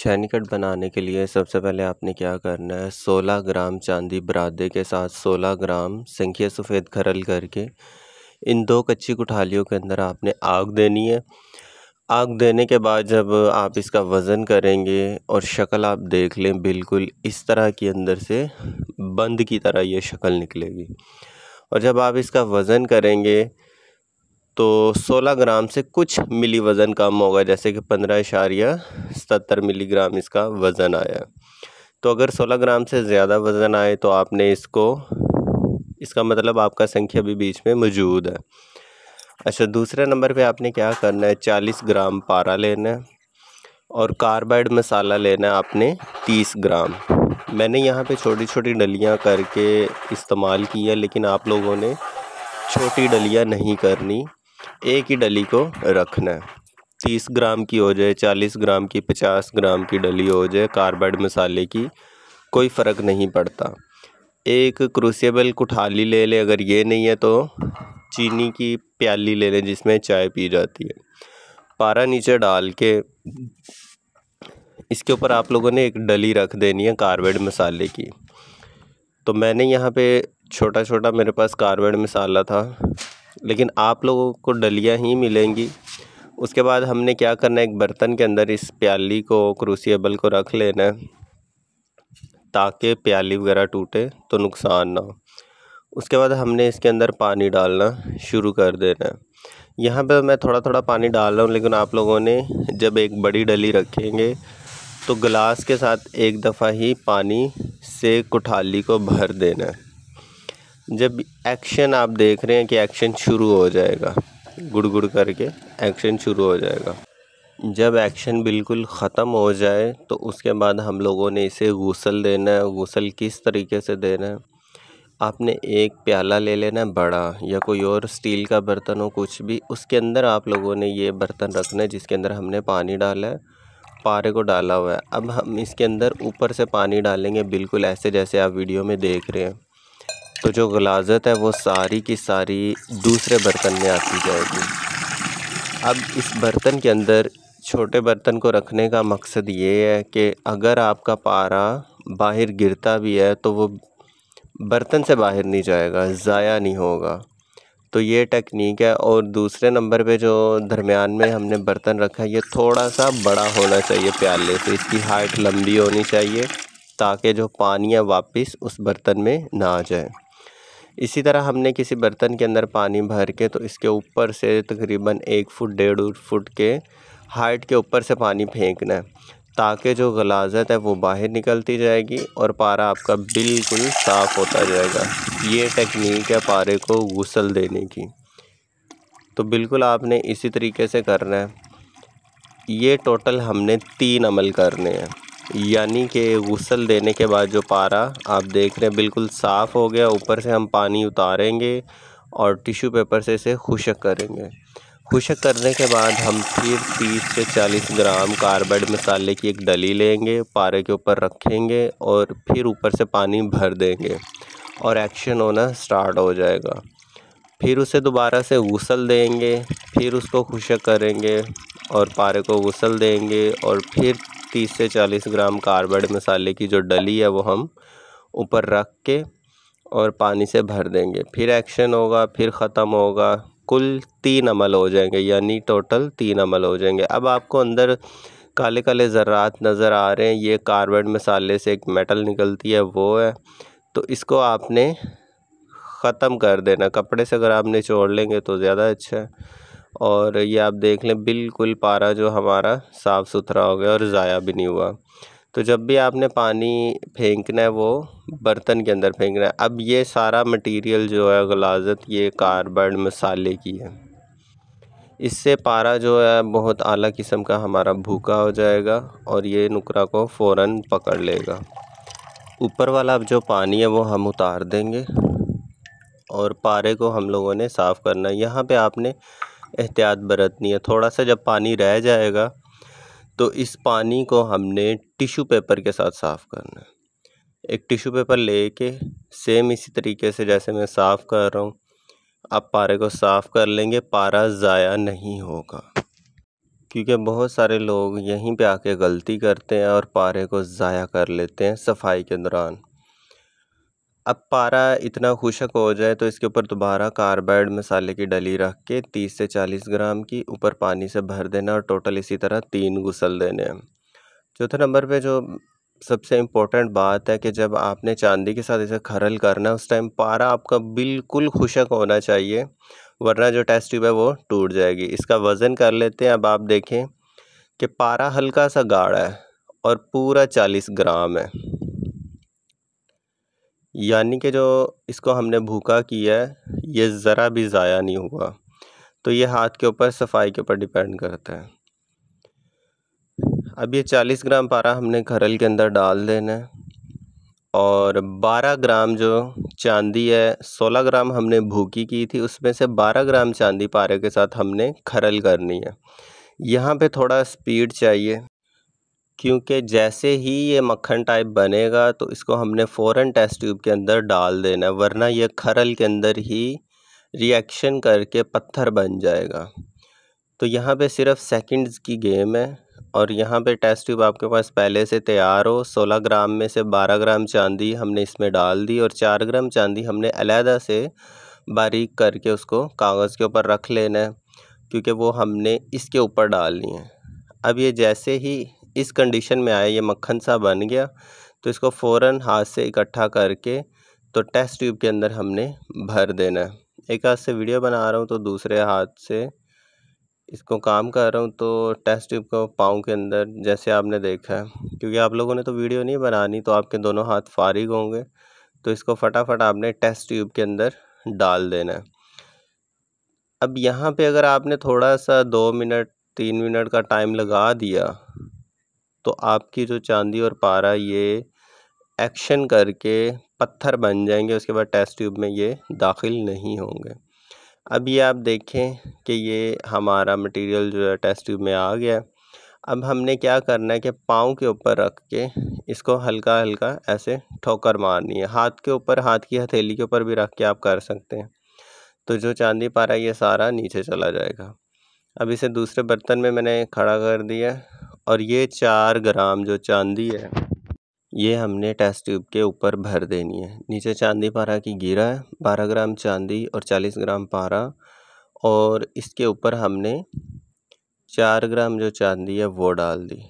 छेनी कट बनाने के लिए सबसे पहले आपने क्या करना है, 16 ग्राम चांदी बरादे के साथ 16 ग्राम संखिया सफ़ेद खरल करके इन 2 कच्ची कुठालियों के अंदर आपने आग देनी है। आग देने के बाद जब आप इसका वज़न करेंगे और शक्ल आप देख लें, बिल्कुल इस तरह की अंदर से बंद की तरह ये शक्ल निकलेगी। और जब आप इसका वज़न करेंगे तो 16 ग्राम से कुछ मिली वज़न कम होगा, जैसे कि 15.70 मिलीग्राम इसका वज़न आया। तो अगर 16 ग्राम से ज़्यादा वज़न आए तो आपने इसका मतलब आपका संख्या भी बीच में मौजूद है। अच्छा, दूसरे नंबर पे आपने क्या करना है, 40 ग्राम पारा लेना है और कार्बाइड मसाला लेना है आपने 30 ग्राम। मैंने यहाँ पे छोटी छोटी डलियाँ करके इस्तेमाल की है, लेकिन आप लोगों ने छोटी डलियाँ नहीं करनी, एक ही डली को रखना है। 30 ग्राम की हो जाए, 40 ग्राम की, 50 ग्राम की डली हो जाए, कार्बाइड मसाले की कोई फ़र्क नहीं पड़ता। एक क्रूसिबल कुठाली ले लें, अगर ये नहीं है तो चीनी की प्याली ले लें जिसमें चाय पी जाती है। पारा नीचे डाल के इसके ऊपर आप लोगों ने एक डली रख देनी है कार्बाइड मसाले की। तो मैंने यहाँ पे छोटा छोटा मेरे पास कार्बाइड मसाला था, लेकिन आप लोगों को डलियाँ ही मिलेंगी। उसके बाद हमने क्या करना है, एक बर्तन के अंदर इस प्याली को, क्रूसिबल को रख लेना है ताकि प्याली वगैरह टूटे तो नुकसान ना हो। उसके बाद हमने इसके अंदर पानी डालना शुरू कर देना है। यहाँ पे मैं थोड़ा थोड़ा पानी डाल रहा हूँ, लेकिन आप लोगों ने जब एक बड़ी डली रखेंगे तो गिलास के साथ एक दफ़ा ही पानी से कुठाली को भर देना है। जब एक्शन आप देख रहे हैं कि एक्शन शुरू हो जाएगा, गुड़ गुड़ करके एक्शन शुरू हो जाएगा। जब एक्शन बिल्कुल ख़त्म हो जाए तो उसके बाद हम लोगों ने इसे गूसल देना है। गूसल किस तरीके से देना है, आपने एक प्याला ले लेना है बड़ा, या कोई और स्टील का बर्तन हो कुछ भी, उसके अंदर आप लोगों ने ये बर्तन रखना है जिसके अंदर हमने पानी डाला है, पारे को डाला हुआ है। अब हम इसके अंदर ऊपर से पानी डालेंगे, बिल्कुल ऐसे जैसे आप वीडियो में देख रहे हैं। तो जो गलाज़त है वो सारी की सारी दूसरे बर्तन में आती जाएगी। अब इस बर्तन के अंदर, छोटे बर्तन को रखने का मकसद ये है कि अगर आपका पारा बाहर गिरता भी है तो वो बर्तन से बाहर नहीं जाएगा, ज़ाया नहीं होगा। तो ये टेक्निक है। और दूसरे नंबर पे जो दरमियान में हमने बर्तन रखा है, ये थोड़ा सा बड़ा होना चाहिए प्याले से, इसकी हाइट लंबी होनी चाहिए ताकि जो पानी है वापस उस बर्तन में ना आ जाए। इसी तरह हमने किसी बर्तन के अंदर पानी भर के तो इसके ऊपर से तकरीबन 1 फुट 1.5 फुट के हाइट के ऊपर से पानी फेंकना है ताकि जो गलाज़त है वो बाहर निकलती जाएगी और पारा आपका बिल्कुल साफ़ होता जाएगा। ये टेक्निक है पारे को गुसल देने की। तो बिल्कुल आपने इसी तरीके से करना है। ये टोटल हमने 3 अमल करने हैं, यानी कि गुसल देने के बाद जो पारा आप देख रहे हैं बिल्कुल साफ़ हो गया, ऊपर से हम पानी उतारेंगे और टिश्यू पेपर से इसे खुशक करेंगे। खुशक करने के बाद हम फिर 30 से 40 ग्राम कार्बाइड मसाले की एक डली लेंगे, पारे के ऊपर रखेंगे और फिर ऊपर से पानी भर देंगे और एक्शन होना स्टार्ट हो जाएगा। फिर उसे दोबारा से गुसल देंगे, फिर उसको खुशक करेंगे और पारे को गुसल देंगे और फिर 30 से 40 ग्राम कार्बाइड मसाले की जो डली है वो हम ऊपर रख के और पानी से भर देंगे। फिर एक्शन होगा, फिर ख़त्म होगा। कुल 3 अमल हो जाएंगे, यानी टोटल 3 अमल हो जाएंगे। अब आपको अंदर काले काले ज़र्रात नज़र आ रहे हैं, ये कार्बाइड मसाले से एक मेटल निकलती है वो है। तो इसको आपने ख़त्म कर देना, कपड़े से अगर आप निचोड़ लेंगे तो ज़्यादा अच्छा है। और ये आप देख लें बिल्कुल पारा जो हमारा साफ़ सुथरा हो गया और ज़ाया भी नहीं हुआ। तो जब भी आपने पानी फेंकना है वो बर्तन के अंदर फेंकना है। अब ये सारा मटेरियल जो है गलाज़त, ये कार्बाइड मसाले की है। इससे पारा जो है बहुत आला किस्म का हमारा भूका हो जाएगा और ये नुकरा को फ़ौरन पकड़ लेगा। ऊपर वाला अब जो पानी है वो हम उतार देंगे और पारे को हम लोगों ने साफ़ करना है। यहाँ पे आपने एहतियात बरतनी है। थोड़ा सा जब पानी रह जाएगा तो इस पानी को हमने टिश्यू पेपर के साथ साफ़ करना है। एक टिश्यू पेपर लेके सेम इसी तरीके से जैसे मैं साफ़ कर रहा हूँ, आप पारे को साफ़ कर लेंगे, पारा ज़ाया नहीं होगा। क्योंकि बहुत सारे लोग यहीं पे आके गलती करते हैं और पारे को ज़ाया कर लेते हैं सफाई के दौरान। अब पारा इतना खुशक हो जाए तो इसके ऊपर दोबारा कार्बाइड मसाले की डली रख के 30 से 40 ग्राम की ऊपर पानी से भर देना और टोटल इसी तरह 3 गुसल देने हैं। चौथे नंबर पे जो सबसे इम्पोर्टेंट बात है कि जब आपने चांदी के साथ इसे खरल करना है उस टाइम पारा आपका बिल्कुल खुशक होना चाहिए, वरना जो टेस्ट ट्यूब है वो टूट जाएगी। इसका वज़न कर लेते हैं। अब आप देखें कि पारा हल्का सा गाढ़ा है और पूरा 40 ग्राम है, यानी कि जो इसको हमने भूका किया है ये ज़रा भी ज़ाया नहीं हुआ। तो ये हाथ के ऊपर सफाई के ऊपर डिपेंड करता है। अब ये 40 ग्राम पारा हमने खरल के अंदर डाल देना है और 12 ग्राम जो चांदी है, 16 ग्राम हमने भूकी की थी, उसमें से 12 ग्राम चांदी पारे के साथ हमने खरल करनी है। यहाँ पे थोड़ा स्पीड चाहिए, क्योंकि जैसे ही ये मक्खन टाइप बनेगा तो इसको हमने फ़ौरन टेस्ट ट्यूब के अंदर डाल देना है, वरना ये खरल के अंदर ही रिएक्शन करके पत्थर बन जाएगा। तो यहाँ पे सिर्फ सेकंड्स की गेम है और यहाँ पे टेस्ट ट्यूब आपके पास पहले से तैयार हो। 16 ग्राम में से 12 ग्राम चांदी हमने इसमें डाल दी और 4 ग्राम चांदी हमने अलहदा से बारीक करके उसको कागज़ के ऊपर रख लेना है, क्योंकि वो हमने इसके ऊपर डालनी है। अब ये जैसे ही इस कंडीशन में आया, ये मक्खन सा बन गया, तो इसको फ़ौरन हाथ से इकट्ठा करके तो टेस्ट ट्यूब के अंदर हमने भर देना है। एक हाथ से वीडियो बना रहा हूँ तो दूसरे हाथ से इसको काम कर रहा हूँ, तो टेस्ट ट्यूब को पाँव के अंदर जैसे आपने देखा है, क्योंकि आप लोगों ने तो वीडियो नहीं बनानी तो आपके दोनों हाथ फारिग होंगे, तो इसको फटाफट आपने टेस्ट ट्यूब के अंदर डाल देना है। अब यहाँ पे अगर आपने थोड़ा सा 2 मिनट 3 मिनट का टाइम लगा दिया तो आपकी जो चांदी और पारा ये एक्शन करके पत्थर बन जाएंगे, उसके बाद टेस्ट ट्यूब में ये दाखिल नहीं होंगे। अब ये आप देखें कि ये हमारा मटेरियल जो है टेस्ट ट्यूब में आ गया। अब हमने क्या करना है कि पाँव के ऊपर रख के इसको हल्का हल्का ऐसे ठोकर मारनी है। हाथ के ऊपर, हाथ की हथेली के ऊपर भी रख के आप कर सकते हैं, तो जो चांदी पारा ये सारा नीचे चला जाएगा। अब इसे दूसरे बर्तन में मैंने खड़ा कर दिया और ये 4 ग्राम जो चांदी है ये हमने टेस्ट ट्यूब के ऊपर भर देनी है। नीचे चांदी पारा की गिरा है, 12 ग्राम चांदी और 40 ग्राम पारा, और इसके ऊपर हमने 4 ग्राम जो चांदी है वो डाल दी।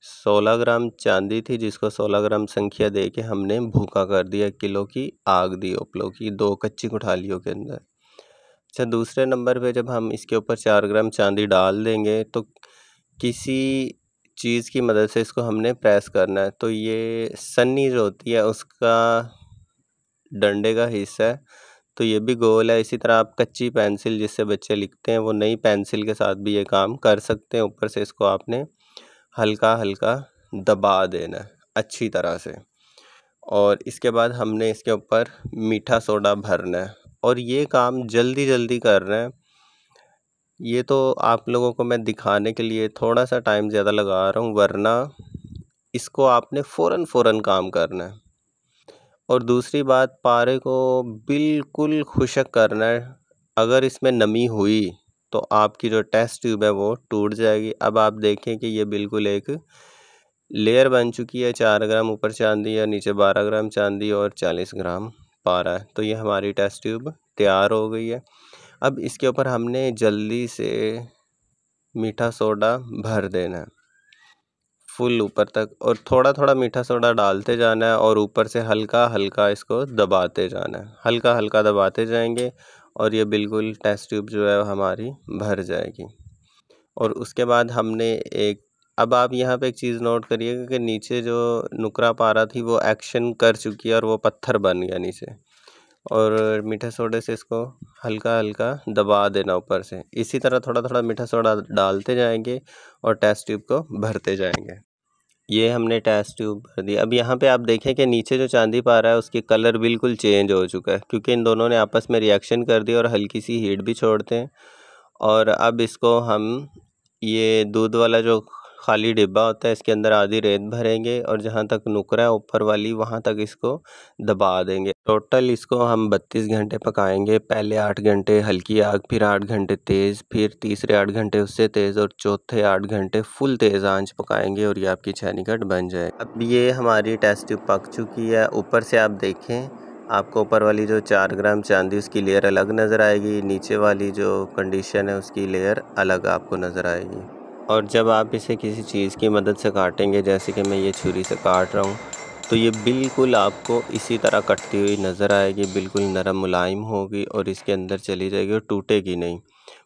16 ग्राम चांदी थी जिसको 16 ग्राम संख्या दे के हमने भूखा कर दिया, किलो की आग दी उपलों की 2 कच्ची कुठालियों के अंदर। अच्छा, दूसरे नंबर पे जब हम इसके ऊपर 4 ग्राम चांदी डाल देंगे तो किसी चीज़ की मदद से इसको हमने प्रेस करना है। तो ये सन्नी जो होती है उसका डंडे का हिस्सा है, तो ये भी गोल है। इसी तरह आप कच्ची पेंसिल जिससे बच्चे लिखते हैं वो नई पेंसिल के साथ भी ये काम कर सकते हैं। ऊपर से इसको आपने हल्का हल्का दबा देना है अच्छी तरह से, और इसके बाद हमने इसके ऊपर मीठा सोडा भरना है और ये काम जल्दी जल्दी करना है। ये तो आप लोगों को मैं दिखाने के लिए थोड़ा सा टाइम ज़्यादा लगा रहा हूँ, वरना इसको आपने फ़ौरन काम करना है। और दूसरी बात, पारे को बिल्कुल खुशक करना है। अगर इसमें नमी हुई तो आपकी जो टेस्ट ट्यूब है वो टूट जाएगी। अब आप देखें कि ये बिल्कुल एक लेयर बन चुकी है। 4 ग्राम ऊपर चांदी है, नीचे 12 ग्राम चांदी और 40 ग्राम पारा है। तो ये हमारी टेस्ट ट्यूब तैयार हो गई है। अब इसके ऊपर हमने जल्दी से मीठा सोडा भर देना है फुल ऊपर तक, और थोड़ा थोड़ा मीठा सोडा डालते जाना है और ऊपर से हल्का हल्का इसको दबाते जाना है। हल्का हल्का दबाते जाएंगे और ये बिल्कुल टेस्ट ट्यूब जो है हमारी भर जाएगी। और उसके बाद हमने अब आप यहाँ पे एक चीज़ नोट करिएगा कि नीचे जो नुकरा पारा थी वो एक्शन कर चुकी है और वो पत्थर बन गया नीचे, और मीठे सोडे से इसको हल्का हल्का दबा देना ऊपर से। इसी तरह थोड़ा थोड़ा मीठा सोडा डालते जाएंगे और टेस्ट ट्यूब को भरते जाएंगे। ये हमने टेस्ट ट्यूब भर दी। अब यहाँ पे आप देखें कि नीचे जो चांदी पारा है उसकी कलर बिल्कुल चेंज हो चुका है, क्योंकि इन दोनों ने आपस में रिएक्शन कर दिया और हल्की सी हीट भी छोड़ते हैं। और अब इसको हम ये दूध वाला जो खाली डिब्बा होता है, इसके अंदर आधी रेत भरेंगे और जहाँ तक नुकरा है ऊपर वाली वहाँ तक इसको दबा देंगे। टोटल इसको हम 32 घंटे पकाएंगे। पहले 8 घंटे हल्की आग, फिर 8 घंटे तेज़, फिर तीसरे 8 घंटे उससे तेज़ और चौथे 8 घंटे फुल तेज़ आंच पकाएंगे और ये आपकी छेनी कट बन जाए। अब ये हमारी टेस्ट ट्यूब पक चुकी है। ऊपर से आप देखें, आपको ऊपर वाली जो 4 ग्राम चांदी उसकी लेयर अलग नज़र आएगी, नीचे वाली जो कंडीशन है उसकी लेयर अलग आपको नज़र आएगी। और जब आप इसे किसी चीज़ की मदद से काटेंगे, जैसे कि मैं ये छुरी से काट रहा हूँ, तो ये बिल्कुल आपको इसी तरह कटती हुई नज़र आएगी, बिल्कुल नरम मुलायम होगी और इसके अंदर चली जाएगी और टूटेगी नहीं।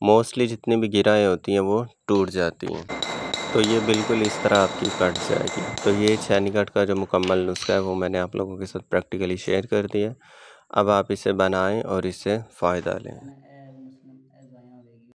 मोस्टली जितनी भी गिराएँ होती हैं वो टूट जाती हैं, तो ये बिल्कुल इस तरह आपकी कट जाएगी। तो ये छेनी कट का जो मुकम्मल नुस्खा है वो मैंने आप लोगों के साथ प्रैक्टिकली शेयर कर दिया। अब आप इसे बनाएं और इससे फ़ायदा लें।